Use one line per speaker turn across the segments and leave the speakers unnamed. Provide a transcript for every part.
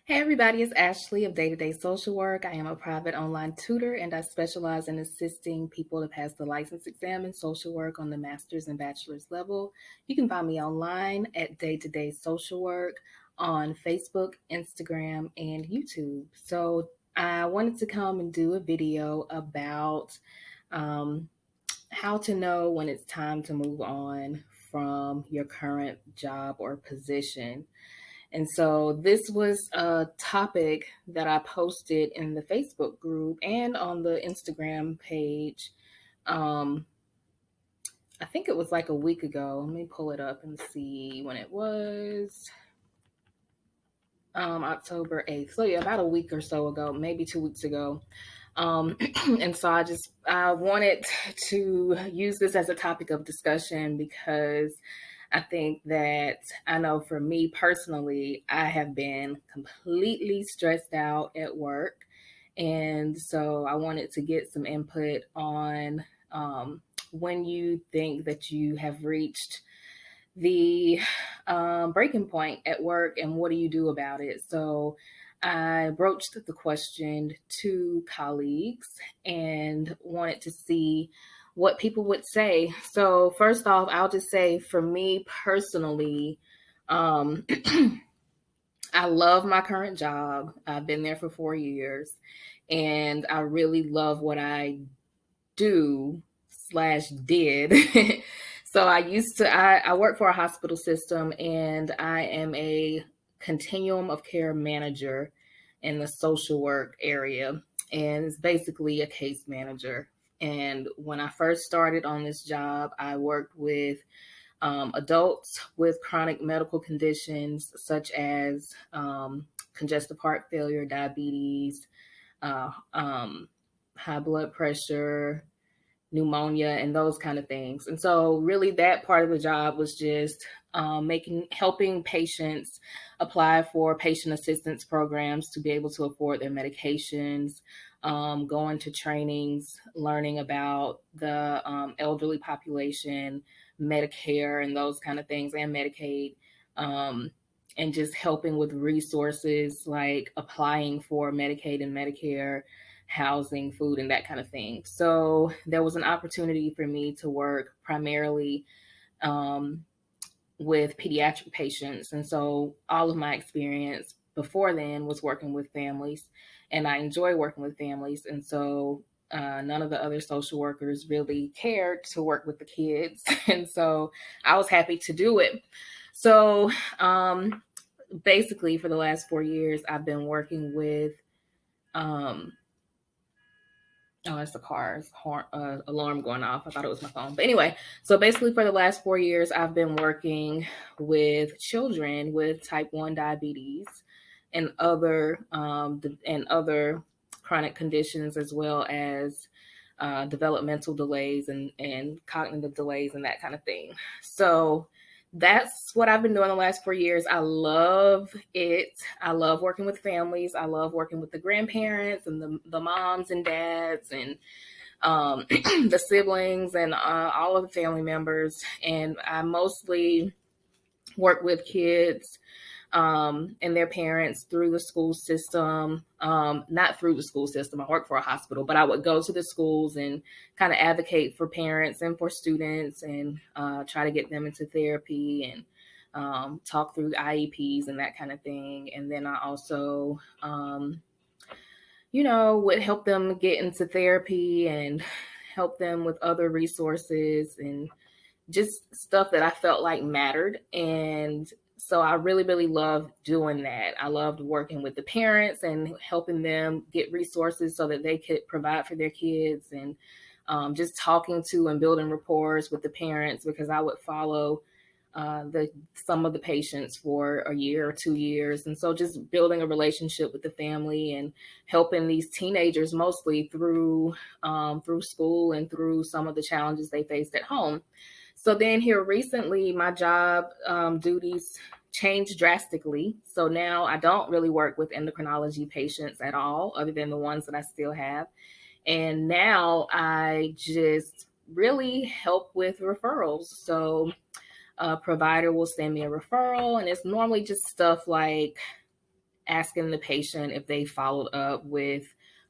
Hey everybody, it's Ashley of Day-to-Day Social Work. I am a private online tutor and I specialize in assisting people to pass the license exam in social work on the master's and bachelor's level. You can find me online at Day-to-Day Social Work on Facebook, Instagram, and YouTube. So I wanted to come and do a video about how to know when it's time to move on from your current job or position. And so this was a topic that I posted in the Facebook group and on the Instagram page. Um, I think it was like a week ago. Let me pull it up and see when it was. October 8th. So yeah, about a week or so ago, maybe 2 weeks ago. And so I wanted to use this as a topic of discussion because I think that I know for me personally, I have been completely stressed out at work. And so I wanted to get some input on when you think that you have reached the breaking point at work and what do you do about it. So I broached the question to colleagues and wanted to see what people would say. So first off, I'll just say for me personally, I love my current job. I've been there for 4 years and I really love what I do slash did. So I work for a hospital system and I am a continuum of care manager in the social work area. And it's basically a case manager. And when I first started on this job, I worked with adults with chronic medical conditions such as congestive heart failure, diabetes, uh, um, high blood pressure, pneumonia, and those kind of things. And so really that part of the job was just helping patients apply for patient assistance programs to be able to afford their medications, going to trainings, learning about the elderly population, Medicare and those kind of things, and Medicaid. And just helping with resources like applying for Medicaid and Medicare, housing, food, and that kind of thing. So there was an opportunity for me to work primarily with pediatric patients. And so all of my experience before then was working with families, and I enjoy working with families. And so none of the other social workers really cared to work with the kids. And so I was happy to do it. So basically, for the last 4 years, I've been working with oh, it's the car's alarm going off. I thought it was my phone. But anyway, so basically for the last 4 years, I've been working with children with type 1 diabetes and other chronic conditions, as well as developmental delays and cognitive delays and that kind of thing. So that's what I've been doing the last 4 years. I love it. I love working with families. I love working with the grandparents and the moms and dads and the siblings and all of the family members. And I mostly work with kids and their parents through the school system. Not through the school system. I work for a hospital, but I would go to the schools and kind of advocate for parents and for students and try to get them into therapy and talk through IEPs and that kind of thing. And then I also, would help them get into therapy and help them with other resources and just stuff that I felt like mattered. And so I really, really loved doing that. I loved working with the parents and helping them get resources so that they could provide for their kids, and just talking to and building rapport with the parents, because I would follow some of the patients for a year or 2 years. And so just building a relationship with the family and helping these teenagers mostly through school and through some of the challenges they faced at home. So then here recently, my job duties changed drastically. So now I don't really work with endocrinology patients at all, other than the ones that I still have. And now I just really help with referrals. So a provider will send me a referral, and it's normally just stuff like asking the patient if they followed up with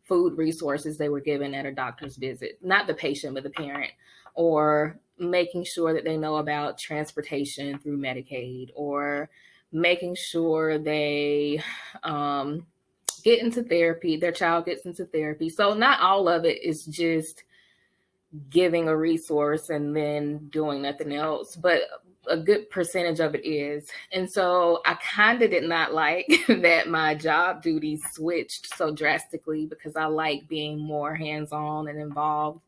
food resources they were given at a doctor's visit, not the patient, but the parent, or making sure that they know about transportation through Medicaid, or making sure they get into therapy, their child gets into therapy. So not all of it is just giving a resource and then doing nothing else, but a good percentage of it is. And so I kind of did not like that my job duties switched so drastically, because I like being more hands-on and involved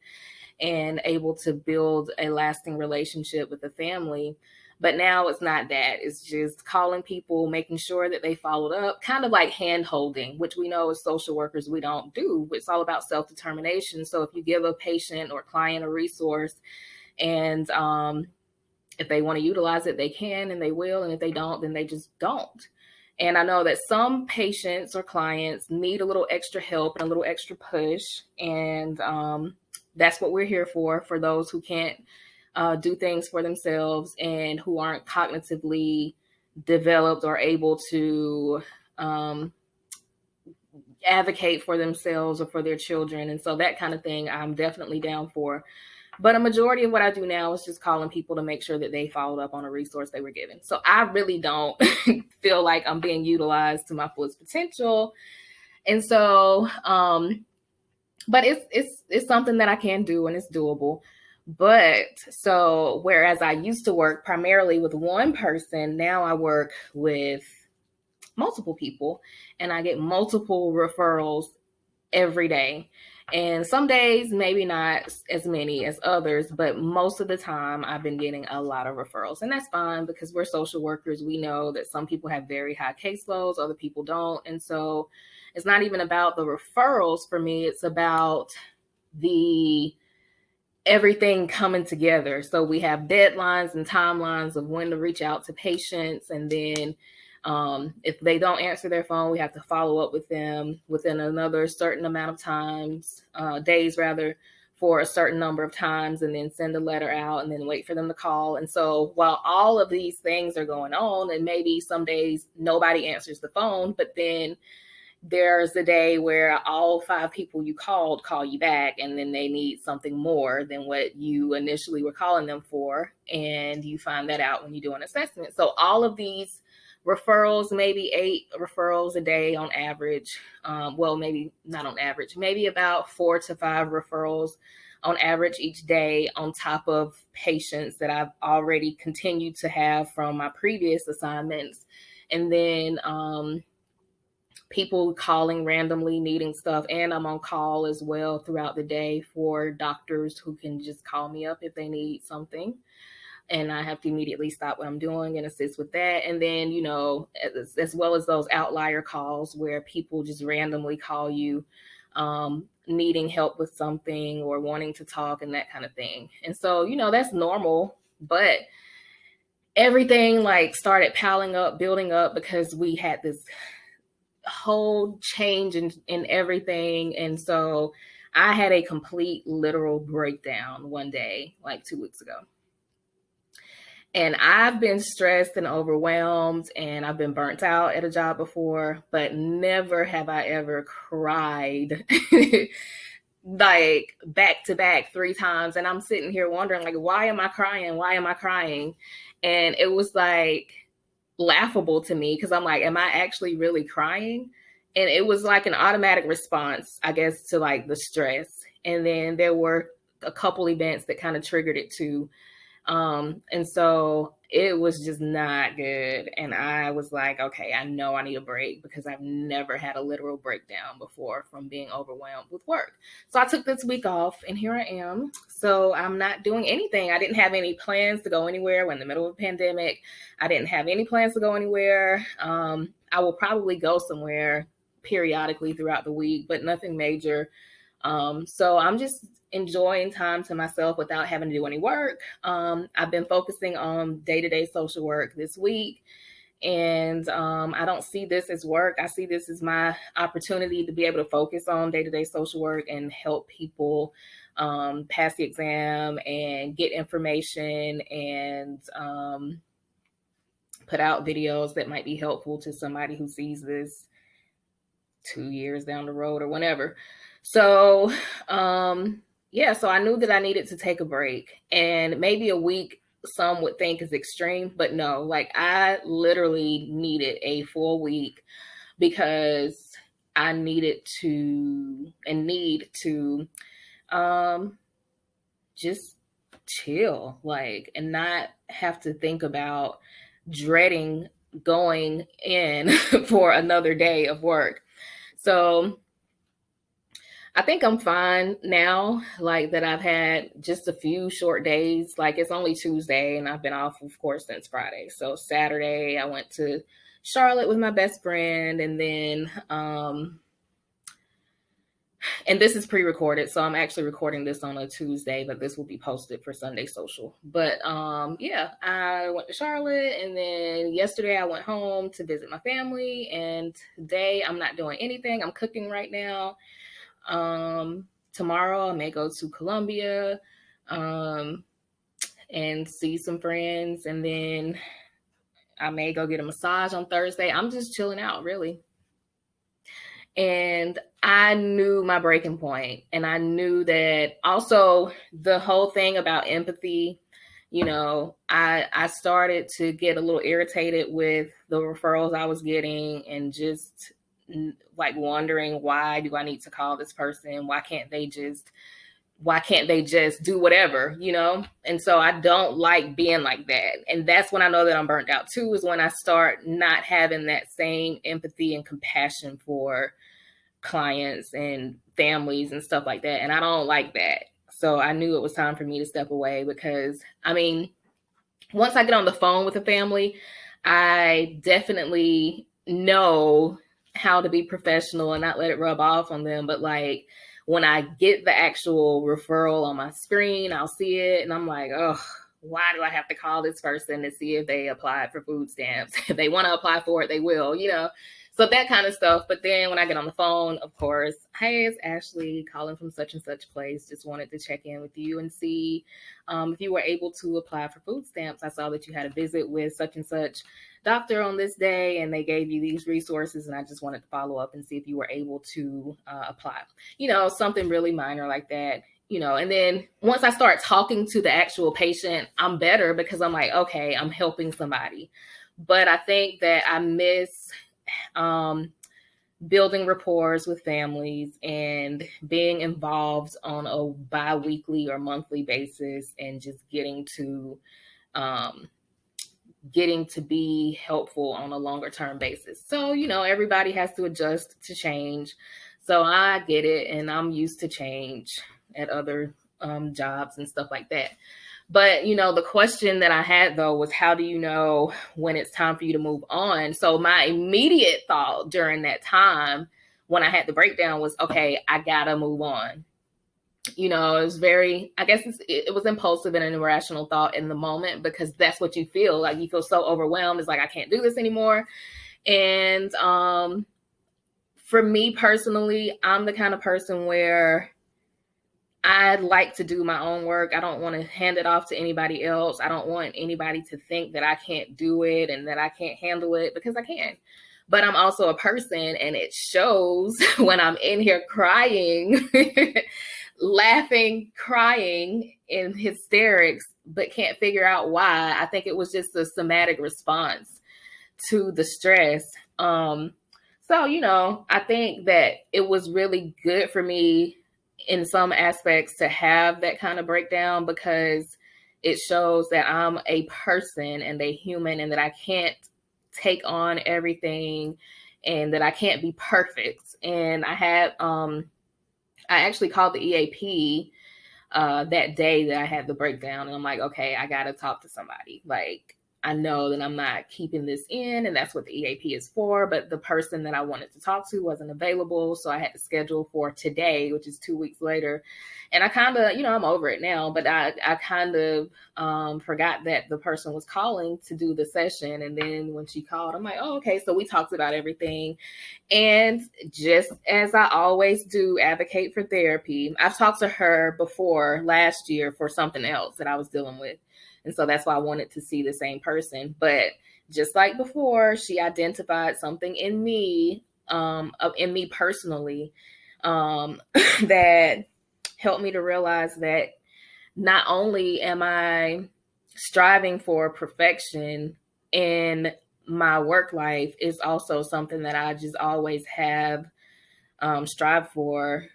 and able to build a lasting relationship with the family. But now it's not that. It's just calling people, making sure that they followed up, kind of like hand holding, which we know as social workers we don't do. It's all about self-determination. So if you give a patient or client a resource, and if they want to utilize it, they can and they will. And if they don't, then they just don't. And I know that some patients or clients need a little extra help and a little extra push. And that's what we're here for those who can't do things for themselves and who aren't cognitively developed or able to advocate for themselves or for their children. And so that kind of thing I'm definitely down for. But a majority of what I do now is just calling people to make sure that they followed up on a resource they were given. So I really don't feel like I'm being utilized to my fullest potential. And so, but it's something that I can do, and it's doable. But so whereas I used to work primarily with one person, now I work with multiple people, and I get multiple referrals every day. And some days, maybe not as many as others, but most of the time I've been getting a lot of referrals. And that's fine, because we're social workers. We know that some people have very high caseloads, other people don't. And so it's not even about the referrals for me. It's about the everything coming together. So we have deadlines and timelines of when to reach out to patients. And then if they don't answer their phone, we have to follow up with them within another certain amount of times, days rather, for a certain number of times, and then send a letter out and then wait for them to call. And so while all of these things are going on, and maybe some days nobody answers the phone, but then there's a day where all 5 people you called call you back, and then they need something more than what you initially were calling them for. And you find that out when you do an assessment. So all of these referrals, maybe 8 referrals a day on average. Well, maybe not on average, maybe about 4 to 5 referrals on average each day, on top of patients that I've already continued to have from my previous assignments. And then people calling randomly needing stuff. And I'm on call as well throughout the day for doctors who can just call me up if they need something. And I have to immediately stop what I'm doing and assist with that. And then, you know, as well as those outlier calls where people just randomly call you needing help with something or wanting to talk and that kind of thing. And so, you know, that's normal. But everything like started piling up, building up, because we had this whole change in everything. And so I had a complete literal breakdown one day, like 2 weeks ago. And I've been stressed and overwhelmed, and I've been burnt out at a job before, but never have I ever cried like back to back 3 times. And I'm sitting here wondering, like, why am I crying? Why am I crying? And it was like laughable to me, because I'm like, am I actually really crying? And it was like an automatic response, I guess, to like the stress. And then there were a couple events that kind of triggered it too. And so it was just not good. And I was like, okay, I know I need a break, because I've never had a literal breakdown before from being overwhelmed with work. So I took this week off, and here I am. So I'm not doing anything. I didn't have any plans to go anywhere. We're in the middle of a pandemic. I didn't have any plans to go anywhere. I will probably go somewhere periodically throughout the week, but nothing major. So I'm just enjoying time to myself without having to do any work. I've been focusing on day-to-day social work this week, and I don't see this as work. I see this as my opportunity to be able to focus on day-to-day social work and help people pass the exam and get information and put out videos that might be helpful to somebody who sees this. 2 years down the road or whenever. So, yeah, so I knew that I needed to take a break, and maybe a week some would think is extreme, but no, like I literally needed a full week because I needed to and need to um just chill, like, and not have to think about dreading going in for another day of work. So I think I'm fine now, like that I've had just a few short days. Like it's only Tuesday and I've been off, of course, since Friday. So Saturday, I went to Charlotte with my best friend, and then and this is pre-recorded, so I'm actually recording this on a Tuesday, but this will be posted for Sunday social. But yeah, I went to Charlotte, and then yesterday I went home to visit my family, and today I'm not doing anything. I'm cooking right now. Tomorrow I may go to Columbia and see some friends, and then I may go get a massage on Thursday. I'm just chilling out, really. And I knew my breaking point, and I knew that also the whole thing about empathy, you know, I started to get a little irritated with the referrals I was getting, and just like wondering, why do I need to call this person? Why can't they just do whatever, you know? And so I don't like being like that. And that's when I know that I'm burnt out too, is when I start not having that same empathy and compassion for clients and families and stuff like that. And I don't like that. So I knew it was time for me to step away, because I mean, once I get on the phone with a family, I definitely know how to be professional and not let it rub off on them. But like when I get the actual referral on my screen, I'll see it and I'm like, oh, why do I have to call this person to see if they applied for food stamps? If they want to apply for it, they will, you know. So that kind of stuff. But then when I get on the phone, of course, hey, it's Ashley calling from such and such place. Just wanted to check in with you and see if you were able to apply for food stamps. I saw that you had a visit with such and such doctor on this day, and they gave you these resources, and I just wanted to follow up and see if you were able to apply. You know, something really minor like that. You know, and then once I start talking to the actual patient, I'm better, because I'm like, okay, I'm helping somebody. But I think that I miss building rapport with families and being involved on a bi-weekly or monthly basis, and just getting to be helpful on a longer term basis. So, you know, everybody has to adjust to change. So I get it, and I'm used to change at other jobs and stuff like that. But, you know, the question that I had, though, was how do you know when it's time for you to move on? So my immediate thought during that time when I had the breakdown was, okay, I got to move on. You know, it was very, I guess it was impulsive and an irrational thought in the moment, because that's what you feel. Like you feel so overwhelmed. It's like, I can't do this anymore. And for me personally, I'm the kind of person where I like to do my own work. I don't want to hand it off to anybody else. I don't want anybody to think that I can't do it and that I can't handle it, because I can. But I'm also a person, and it shows when I'm in here crying, laughing, crying in hysterics, but can't figure out why. I think it was just a somatic response to the stress. So, you know, I think that it was really good for me in some aspects to have that kind of breakdown, because it shows that I'm a person and a human, and that I can't take on everything, and that I can't be perfect. And I actually called the EAP that day that I had the breakdown, and I'm like, okay, I got to talk to somebody. Like, I know that I'm not keeping this in, and that's what the EAP is for. But the person that I wanted to talk to wasn't available. So I had to schedule for today, which is 2 weeks later. And I kind of, you know, I'm over it now, but I kind of forgot that the person was calling to do the session. And then when she called, I'm like, oh, okay. So we talked about everything. And just as I always do, advocate for therapy. I've talked to her before last year for something else that I was dealing with. And so that's why I wanted to see the same person. But just like before, she identified something in me in me personally, that helped me to realize that not only am I striving for perfection in my work life, it's also something that I just always have strived for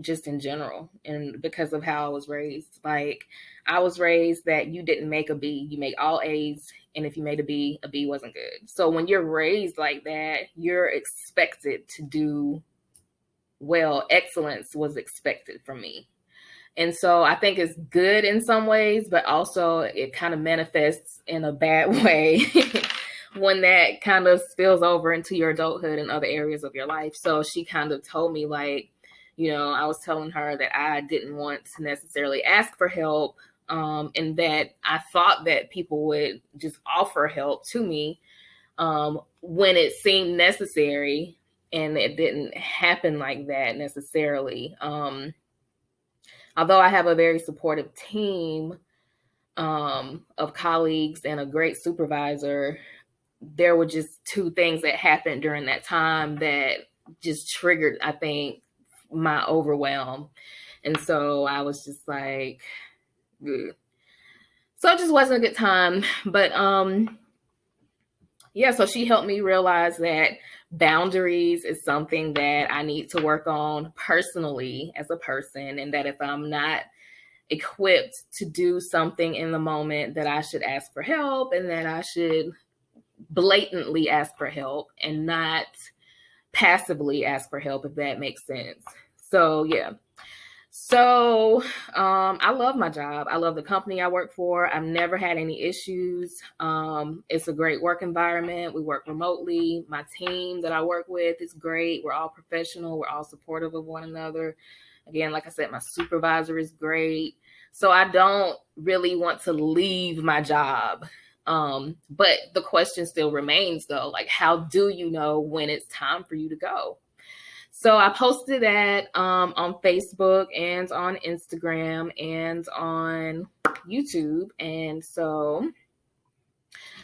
just in general, and because of how I was raised. Like, I was raised that you didn't make a B, you make all A's, and if you made a B wasn't good. So when you're raised like that, you're expected to do well. Excellence was expected from me. And so I think it's good in some ways, but also it kind of manifests in a bad way when that kind of spills over into your adulthood and other areas of your life. So she kind of told me, like, I was telling her that I didn't want to necessarily ask for help, and that I thought that people would just offer help to me when it seemed necessary, and it didn't happen like that necessarily. Although I have a very supportive team of colleagues and a great supervisor, there were just two things that happened during that time that just triggered, I think, my overwhelm. And so I was just like, ugh. So it just wasn't a good time. But yeah, so she helped me realize that boundaries is something that I need to work on personally as a person, and that if I'm not equipped to do something in the moment, that I should ask for help, and that I should blatantly ask for help and not passively ask for help, if that makes sense. So yeah. So I love my job. I love the company I work for. I've never had any issues. It's a great work environment. We work remotely. My team that I work with is great. We're all professional. We're all supportive of one another. Again, like I said, my supervisor is great. So I don't really want to leave my job. But the question still remains, though, like, how do you know when it's time for you to go? So I posted that on Facebook and on Instagram and on YouTube. And so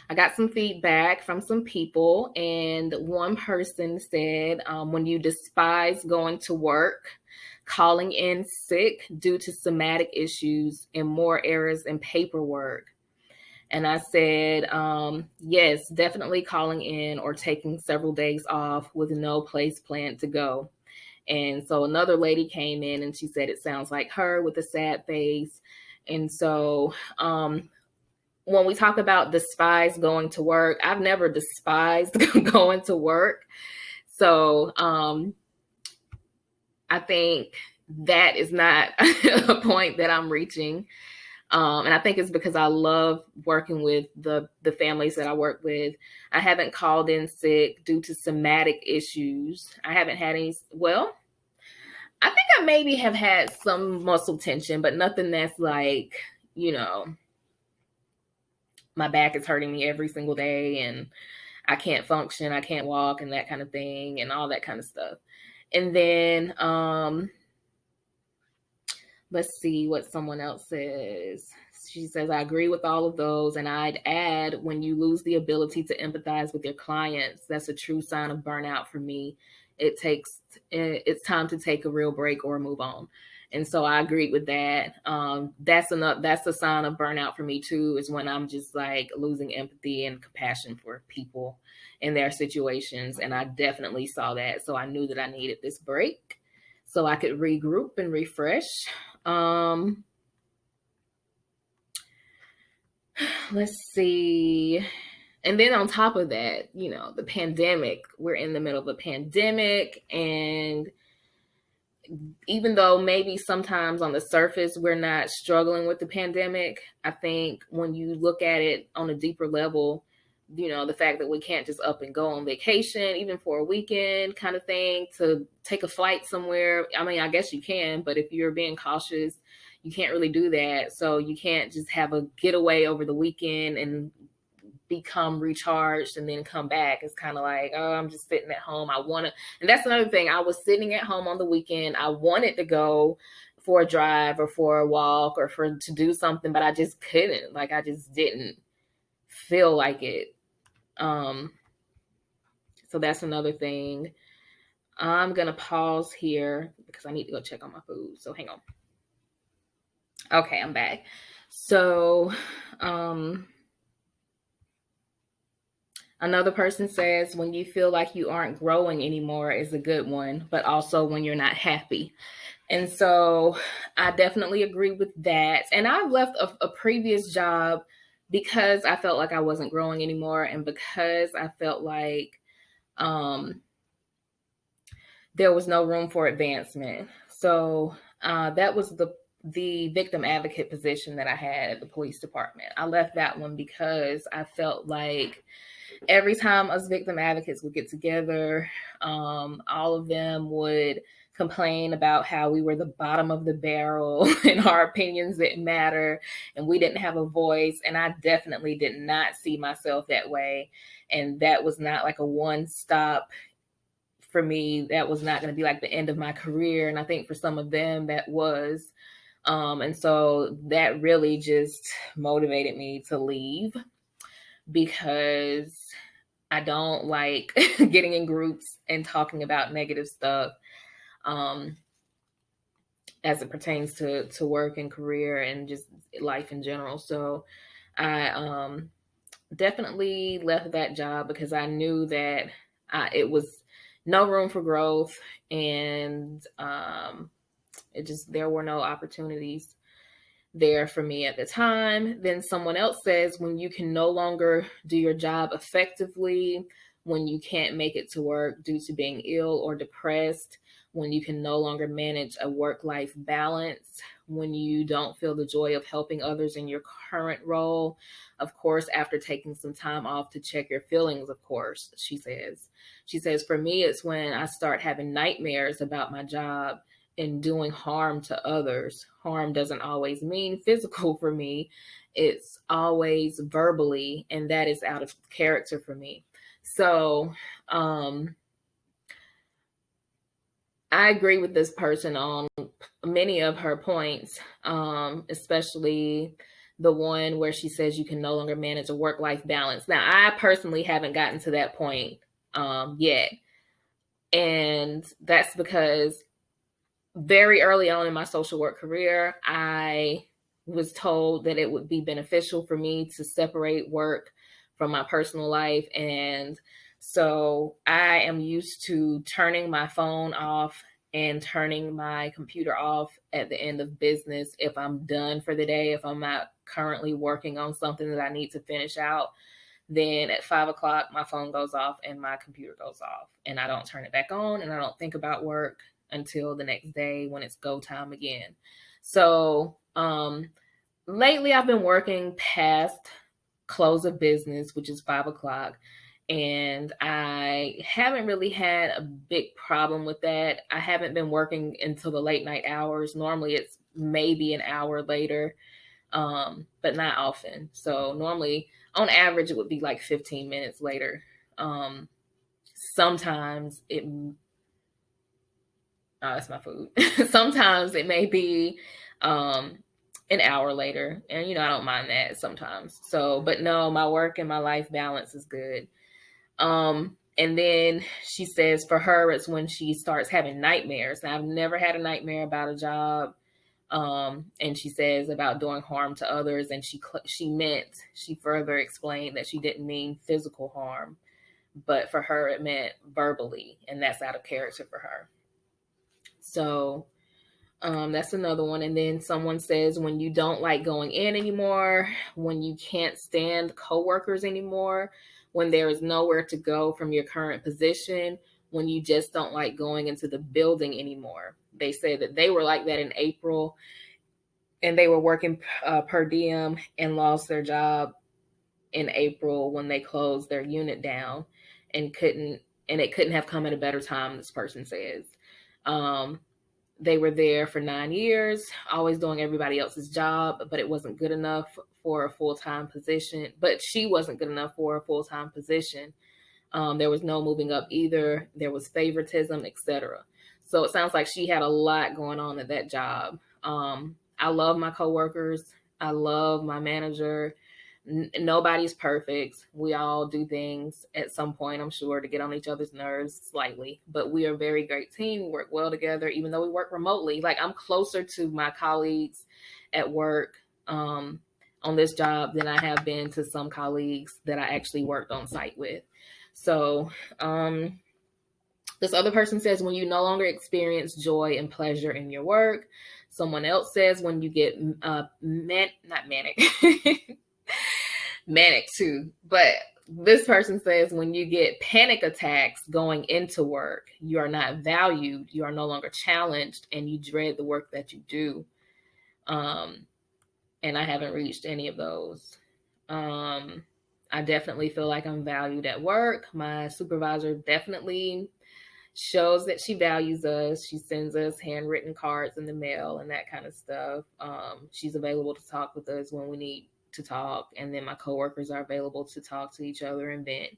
I got some feedback from some people. And one person said, when you despise going to work, calling in sick due to somatic issues, and more errors in paperwork. And I said, yes, definitely calling in or taking several days off with no place planned to go. And so another lady came in and she said it sounds like her, with a sad face. And so when we talk about despise going to work, I've never despised going to work. So I think that is not a point that I'm reaching. And I think it's because I love working with the families that I work with. I haven't called in sick due to somatic issues. I haven't had any, well, I think I maybe have had some muscle tension, but nothing that's like, my back is hurting me every single day and I can't function, I can't walk, and that kind of thing, and all that kind of stuff. And then, let's see what someone else says. She says, I agree with all of those. And I'd add, when you lose the ability to empathize with your clients, that's a true sign of burnout for me. It's time to take a real break or move on. And so I agreed with that. That's a sign of burnout for me too, is when I'm just like losing empathy and compassion for people in their situations. And I definitely saw that. So I knew that I needed this break so I could regroup and refresh. Let's see. And then on top of that, the pandemic, we're in the middle of a pandemic. And even though maybe sometimes on the surface we're not struggling with the pandemic, I think when you look at it on a deeper level, the fact that we can't just up and go on vacation, even for a weekend kind of thing, to take a flight somewhere. I mean, I guess you can, but if you're being cautious, you can't really do that. So you can't just have a getaway over the weekend and become recharged and then come back. It's kind of like, oh, I'm just sitting at home. And that's another thing. I was sitting at home on the weekend. I wanted to go for a drive or for a walk or to do something, but I just couldn't. Like, I just didn't feel like it. So that's another thing. I'm going to pause here because I need to go check on my food. So hang on. Okay, I'm back. So, another person says, when you feel like you aren't growing anymore is a good one, but also when you're not happy. And so I definitely agree with that. And I've left a previous job because I felt like I wasn't growing anymore, and because I felt like there was no room for advancement. So that was the victim advocate position that I had at the police department. I left that one because I felt like every time us victim advocates would get together, all of them would complain about how we were the bottom of the barrel and our opinions didn't matter and we didn't have a voice. And I definitely did not see myself that way. And that was not like a one stop for me. That was not going to be like the end of my career. And I think for some of them that was. And so that really just motivated me to leave, because I don't like getting in groups and talking about negative stuff as it pertains to work and career and just life in general. So I definitely left that job because I knew that it was no room for growth, and there were no opportunities there for me at the time. Then someone else says, when you can no longer do your job effectively, when you can't make it to work due to being ill or depressed, when you can no longer manage a work-life balance, when you don't feel the joy of helping others in your current role, of course, after taking some time off to check your feelings, of course, she says. She says, for me, it's when I start having nightmares about my job and doing harm to others. Harm doesn't always mean physical for me. It's always verbally, and that is out of character for me. So I agree with this person on many of her points, especially the one where she says you can no longer manage a work-life balance. Now, I personally haven't gotten to that point yet. And that's because very early on in my social work career, I was told that it would be beneficial for me to separate work from my personal life. And so I am used to turning my phone off and turning my computer off at the end of business if I'm done for the day. If I'm not currently working on something that I need to finish out, then at 5 o'clock, my phone goes off and my computer goes off, and I don't turn it back on, and I don't think about work until the next day when it's go time again. So lately I've been working past close of business, which is 5 o'clock. And I haven't really had a big problem with that. I haven't been working until the late night hours. Normally it's maybe an hour later, but not often. So normally, on average, it would be like 15 minutes later. Sometimes it that's my food. Sometimes it may be an hour later, and I don't mind that sometimes. So, but no, my work and my life balance is good. And then she says for her, it's when she starts having nightmares. Now, I've never had a nightmare about a job. And she says about doing harm to others, and she further explained that she didn't mean physical harm, but for her it meant verbally, and that's out of character for her. So that's another one. And then someone says, when you don't like going in anymore, when you can't stand coworkers anymore, when there is nowhere to go from your current position, when you just don't like going into the building anymore. They said that they were like that in April, and they were working per diem and lost their job in April when they closed their unit down, and it couldn't have come at a better time, this person says. They were there for 9 years, always doing everybody else's job, but it wasn't good enough for a full-time position. But she wasn't good enough for a full-time position. There was no moving up either. There was favoritism, etc. So it sounds like she had a lot going on at that job. I love my coworkers. I love my manager. Nobody's perfect. We all do things at some point, I'm sure, to get on each other's nerves slightly. But we are a very great team. We work well together, even though we work remotely. Like, I'm closer to my colleagues at work on this job than I have been to some colleagues that I actually worked on site with. So, this other person says when you no longer experience joy and pleasure in your work. Someone else says when you get not manic, manic too. But this person says when you get panic attacks going into work, you are not valued, you are no longer challenged, and you dread the work that you do. And I haven't reached any of those. I definitely feel like I'm valued at work. My supervisor definitely shows that she values us. She sends us handwritten cards in the mail and that kind of stuff. She's available to talk with us when we need to talk. And then my coworkers are available to talk to each other and vent.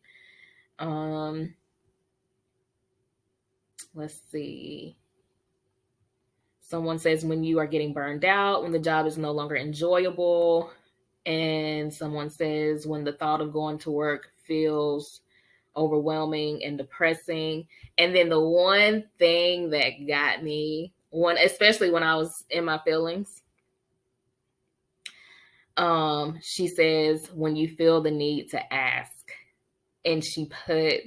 Let's see. Someone says when you are getting burned out, when the job is no longer enjoyable. And someone says when the thought of going to work feels overwhelming and depressing. And then the one thing that got me, especially when I was in my feelings, she says when you feel the need to ask, and she put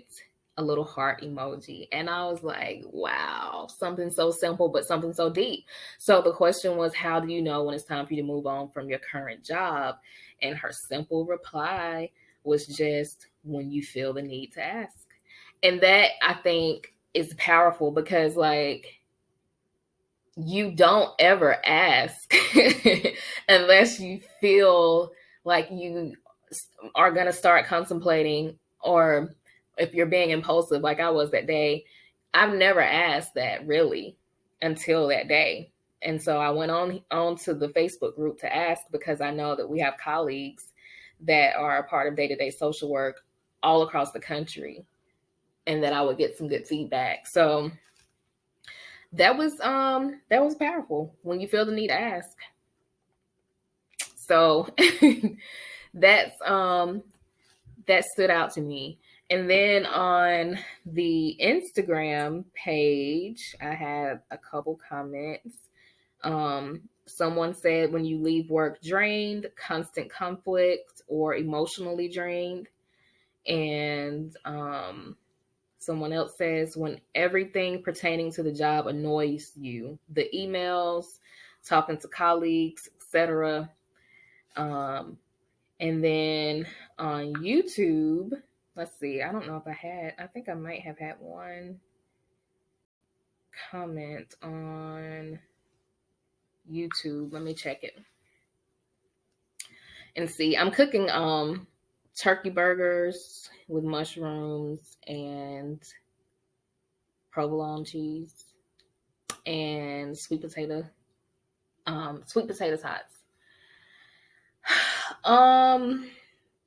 a little heart emoji, and I was like, wow, something so simple but something so deep. So the question was, how do you know when it's time for you to move on from your current job? And her simple reply was just when you feel the need to ask. And that, I think, is powerful because, like, you don't ever ask unless you feel like you are going to start contemplating, or if you're being impulsive like I was that day. I've never asked that really until that day. And so I went on to the Facebook group to ask because I know that we have colleagues that are a part of day-to-day social work all across the country, and that I would get some good feedback. So that was powerful, when you feel the need to ask. So that's that stood out to me. And then on the Instagram page, I had a couple comments. Someone said when you leave work drained, constant conflict, or emotionally drained. And someone else says when everything pertaining to the job annoys you, the emails, talking to colleagues, etc. And then on YouTube, let's see, I don't know if I think I might have had one comment on YouTube. Let me check it and see. I'm cooking turkey burgers with mushrooms and provolone cheese and sweet potato tots.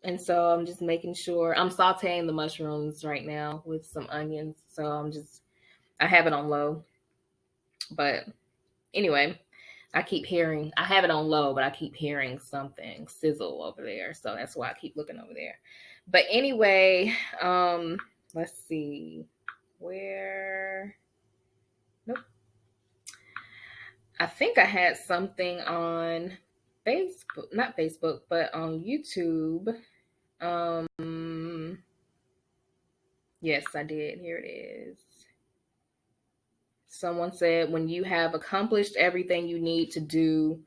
And so I'm just making sure I'm sauteing the mushrooms right now with some onions. So I have it on low. But anyway, I have it on low, but I keep hearing something sizzle over there. So that's why I keep looking over there. But anyway, let's see where. Nope. I think I had something on Facebook, not Facebook, but on YouTube. Yes, I did. Here it is. Someone said, when you have accomplished everything you need to do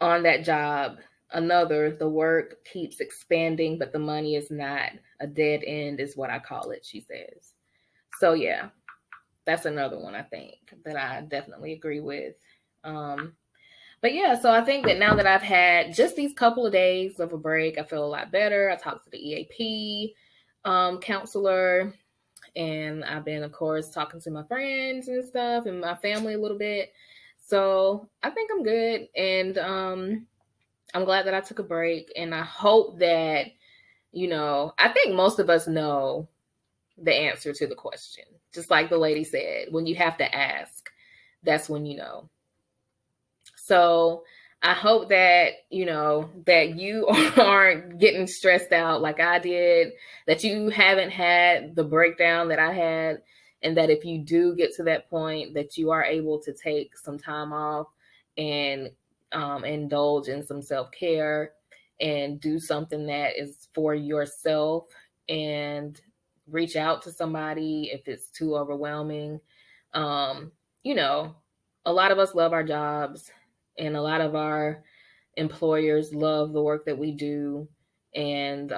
on that job, the work keeps expanding, but the money is not. A dead end is what I call it, she says. So yeah, that's another one I think that I definitely agree with. But yeah, so I think that now that I've had just these couple of days of a break, I feel a lot better. I talked to the EAP counselor, and I've been, of course, talking to my friends and stuff and my family a little bit. So I think I'm good. And I'm glad that I took a break. And I hope that, I think most of us know the answer to the question. Just like the lady said, when you have to ask, that's when you know. So I hope that, that you aren't getting stressed out like I did, that you haven't had the breakdown that I had, and that if you do get to that point, that you are able to take some time off and indulge in some self-care and do something that is for yourself, and reach out to somebody if it's too overwhelming. Um, you know, a lot of us love our jobs, and a lot of our employers love the work that we do. And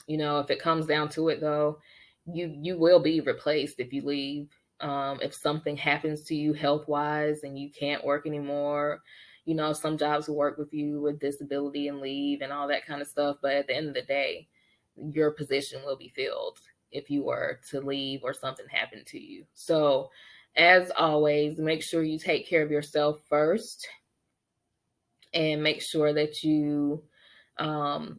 if it comes down to it, though, you will be replaced if you leave. If something happens to you health wise and you can't work anymore, some jobs will work with you with disability and leave and all that kind of stuff. But at the end of the day, your position will be filled if you were to leave or something happened to you. So, as always, make sure you take care of yourself first, and make sure that you,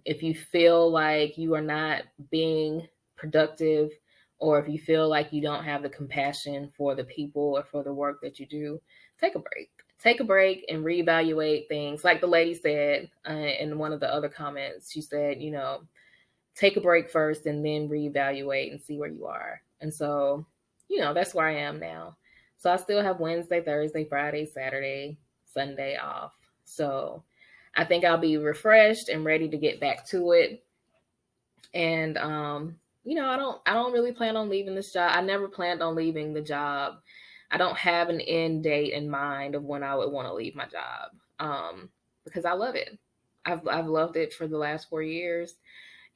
if you feel like you are not being productive, or if you feel like you don't have the compassion for the people or for the work that you do, take a break. Take a break and reevaluate things. Like the lady said in one of the other comments, she said, take a break first and then reevaluate and see where you are. And so, that's where I am now. So I still have Wednesday, Thursday, Friday, Saturday, Sunday off. So I think I'll be refreshed and ready to get back to it. And I don't really plan on leaving this job. I never planned on leaving the job. I don't have an end date in mind of when I would want to leave my job. Because I love it. I've loved it for the last 4 years.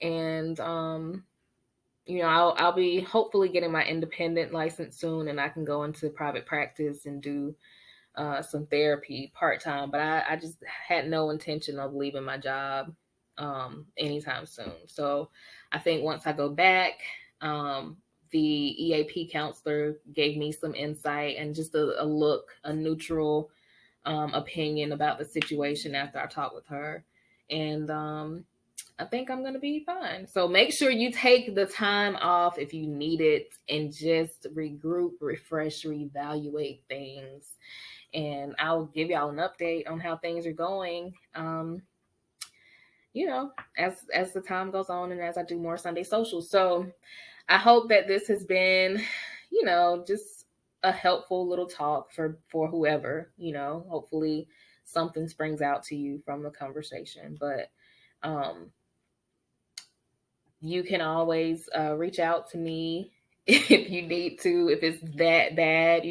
And I'll be hopefully getting my independent license soon, and I can go into private practice and do some therapy part-time. But I just had no intention of leaving my job anytime soon. So I think once I go back, the EAP counselor gave me some insight and just a neutral opinion about the situation after I talked with her. And I think I'm going to be fine. So make sure you take the time off if you need it, and just regroup, refresh, reevaluate things. And I'll give y'all an update on how things are going, as the time goes on and as I do more Sunday socials. So I hope that this has been, just a helpful little talk for whoever, hopefully something springs out to you from the conversation. But you can always reach out to me if you need to, if it's that bad,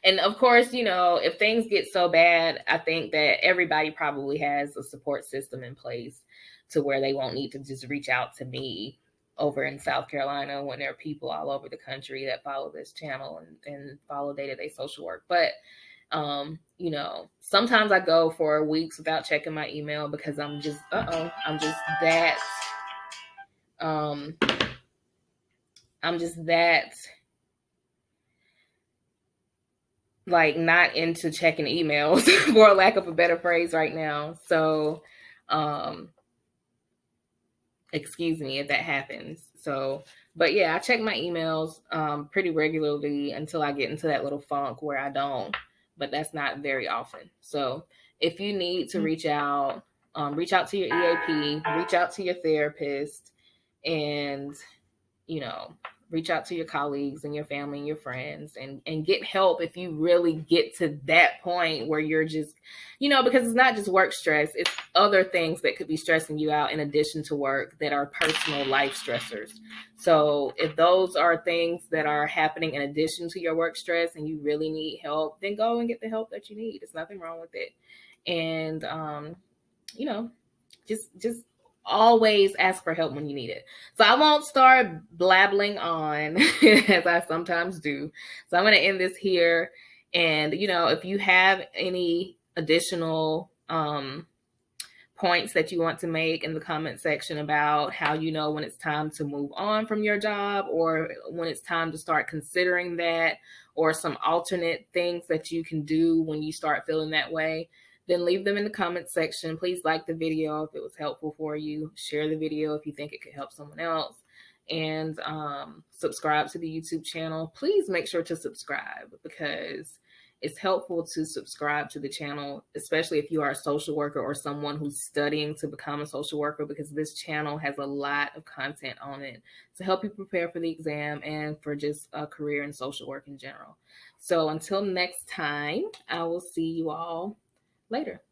And of course, if things get so bad, I think that everybody probably has a support system in place to where they won't need to just reach out to me over in South Carolina, when there are people all over the country that follow this channel and follow day-to-day social work. But sometimes I go for weeks without checking my email because I'm just that I'm just that like not into checking emails for lack of a better phrase right now. So excuse me if that happens. So, but yeah, I check my emails pretty regularly until I get into that little funk where I don't, but that's not very often. So if you need to reach out to your EAP, reach out to your therapist, and reach out to your colleagues and your family and your friends, and get help if you really get to that point where you're just, because it's not just work stress, it's other things that could be stressing you out in addition to work that are personal life stressors. So if those are things that are happening in addition to your work stress and you really need help, then go and get the help that you need. There's nothing wrong with it. And, just always ask for help when you need it. So I won't start blabbling on as I sometimes do. So I'm going to end this here. And, if you have any additional points that you want to make in the comment section about how when it's time to move on from your job, or when it's time to start considering that, or some alternate things that you can do when you start feeling that way, then leave them in the comment section. Please like the video if it was helpful for you. Share the video if you think it could help someone else. And subscribe to the YouTube channel. Please make sure to subscribe, because it's helpful to subscribe to the channel, especially if you are a social worker or someone who's studying to become a social worker, because this channel has a lot of content on it to help you prepare for the exam and for just a career in social work in general. So until next time, I will see you all later.